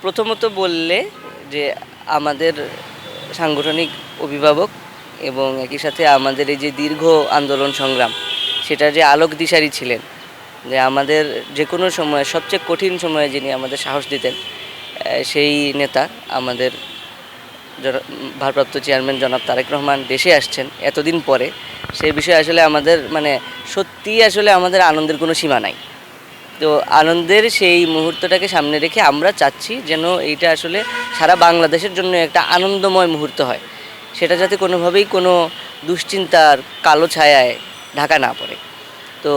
প্রথমত বললে যে আমাদের সাংগঠনিক অভিভাবক এবং একই সাথে আমাদের এই যে দীর্ঘ আন্দোলন সংগ্রাম, সেটা যে আলোক দিশারি ছিলেন, যে আমাদের যে কোনো সময় সবচেয়ে কঠিন সময়ে যিনি আমাদের সাহস দিতেন, সেই নেতা আমাদের ভারপ্রাপ্ত চেয়ারম্যান জনাব তারেক রহমান দেশে আসছেন এতদিন পরে। সেই বিষয়ে আসলে আমাদের সত্যিই আসলে আমাদের আনন্দের কোনো সীমা নাই। তো আনন্দের সেই মুহূর্তটাকে সামনে রেখে আমরা চাচ্ছি যেন এইটা আসলে সারা বাংলাদেশের জন্য একটা আনন্দময় মুহূর্ত হয়, সেটা যাতে কোনোভাবেই কোনো দুশ্চিন্তার কালো ছায়ায় ঢাকা না পড়ে। তো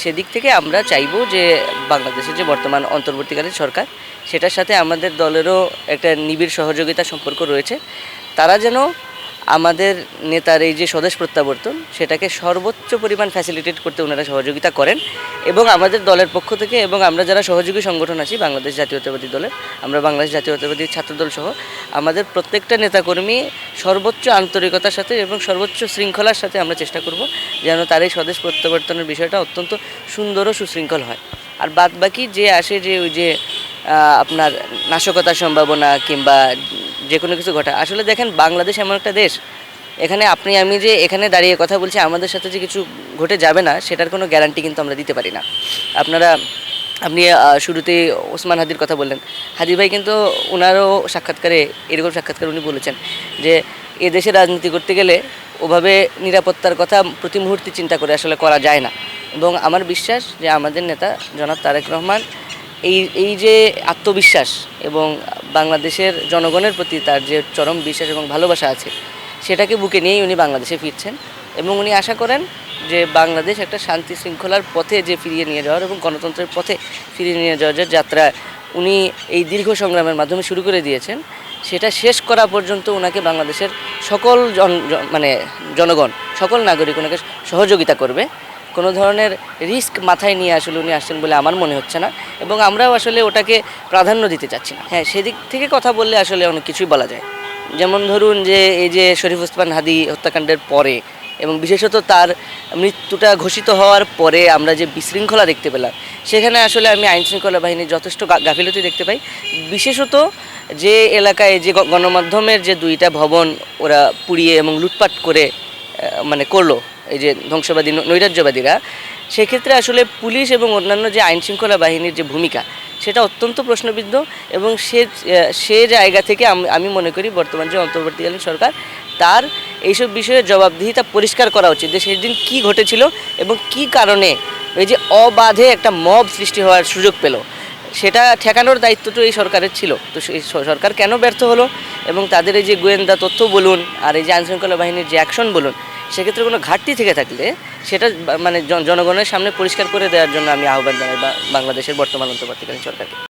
সেদিক থেকে আমরা চাইবো যে বাংলাদেশের যে বর্তমান অন্তর্বর্তীকালীন সরকার, সেটার সাথে আমাদের দলেরও একটা নিবিড় সহযোগিতা সম্পর্ক রয়েছে। তারা যেন আমাদের নেতার এই যে স্বদেশ প্রত্যাবর্তন, সেটাকে সর্বোচ্চ পরিমাণ ফ্যাসিলিটেট করতে ওনারা সহযোগিতা করেন। এবং আমাদের দলের পক্ষ থেকে এবং আমরা যারা সহযোগী সংগঠন আছি বাংলাদেশ জাতীয়তাবাদী দলের, আমরা বাংলাদেশ জাতীয়তাবাদী ছাত্রদল সহ আমাদের প্রত্যেকটা নেতাকর্মী সর্বোচ্চ আন্তরিকতার সাথে এবং সর্বোচ্চ শৃঙ্খলার সাথে আমরা চেষ্টা করব যেন তার এই স্বদেশ প্রত্যাবর্তনের বিষয়টা অত্যন্ত সুন্দর ও সুশৃঙ্খল হয়। আর বাদ বাকি যে আসে যে ওই যে আপনার নাশকতার সম্ভাবনা কিংবা যে কোনো কিছু ঘটা, আসলে দেখেন বাংলাদেশ এমন একটা দেশ, এখানে আপনি আমি যে এখানে দাঁড়িয়ে কথা বলছি আমাদের সাথে যে কিছু ঘটে যাবে না সেটার কোনো গ্যারান্টি কিন্তু আমরা দিতে পারি না। আপনি শুরুতেই ওসমান হাদির কথা বললেন, হাদি ভাই কিন্তু ওনারও সাক্ষাৎকারে এরকম সাক্ষাৎকার উনি বলেছেন যে এ দেশে রাজনীতি করতে গেলে ওভাবে নিরাপত্তার কথা প্রতি মুহূর্তে চিন্তা করে আসলে করা যায় না। এবং আমার বিশ্বাস যে আমাদের নেতা জনাব তারেক রহমান এই যে আত্মবিশ্বাস এবং বাংলাদেশের জনগণের প্রতি তার যে চরম বিশ্বাস এবং ভালোবাসা আছে, সেটাকে বুকে নিয়েই উনি বাংলাদেশে ফিরছেন। এবং উনি আশা করেন যে বাংলাদেশ একটা শান্তি শৃঙ্খলার পথে যে ফিরিয়ে নিয়ে যাওয়ার এবং গণতন্ত্রের পথে ফিরিয়ে নিয়ে যাওয়ার যে যাত্রা উনি এই দীর্ঘ সংগ্রামের মাধ্যমে শুরু করে দিয়েছেন, সেটা শেষ করা পর্যন্ত ওনাকে বাংলাদেশের সকল জনগণ, সকল নাগরিক ওনাকে সহযোগিতা করবে। কোনো ধরনের রিস্ক মাথায় নিয়ে আসলে উনি আসছেন বলে আমার মনে হচ্ছে না, এবং আমরাও আসলে ওটাকে প্রাধান্য দিতে চাচ্ছি না। হ্যাঁ, সেদিক থেকে কথা বললে আসলে অনেক কিছুই বলা যায়। যেমন ধরুন যে এই যে শরীফ ওসমান হাদি হত্যাকাণ্ডের পরে এবং বিশেষত তার মৃত্যুটা ঘোষিত হওয়ার পরে আমরা যে বিশৃঙ্খলা দেখতে পেলাম, সেখানে আসলে আমি আইনশৃঙ্খলা বাহিনীর যথেষ্ট গাফিলতি দেখতে পাই। বিশেষত যে এলাকায় যে গণমাধ্যমের যে 2টা ভবন ওরা পুড়িয়ে এবং লুটপাট করে করলো এই যে ধ্বংসবাদী নৈরাজ্যবাদীরা, সেক্ষেত্রে আসলে পুলিশ এবং অন্যান্য যে আইনশৃঙ্খলা বাহিনীর যে ভূমিকা, সেটা অত্যন্ত প্রশ্নবিদ্ধ। এবং সে জায়গা থেকে আমি মনে করি বর্তমান যে অন্তর্বর্তীকালীন সরকার, তার এইসব বিষয়ে জবাবদিহিতা পরিষ্কার করা উচিত যে সেদিন কী ঘটেছিল এবং কী কারণে এই যে অবাধে একটা মব সৃষ্টি হওয়ার সুযোগ পেল, সেটা ঠেকানোর দায়িত্বটা এই সরকারের ছিল। তো সেই সরকার কেন ব্যর্থ হলো, এবং তাদের এই যে গোয়েন্দা তথ্য বলুন আর এই যে আইনশৃঙ্খলা বাহিনীর যে অ্যাকশন বলুন, সেক্ষেত্রে কোনো ঘাটতি থেকে থাকলে সেটা জনগণের সামনে পরিষ্কার করে দেওয়ার জন্য আমি আহ্বান জানাই বাংলাদেশের বর্তমান অন্তর্বর্তীকালীন সরকারকে।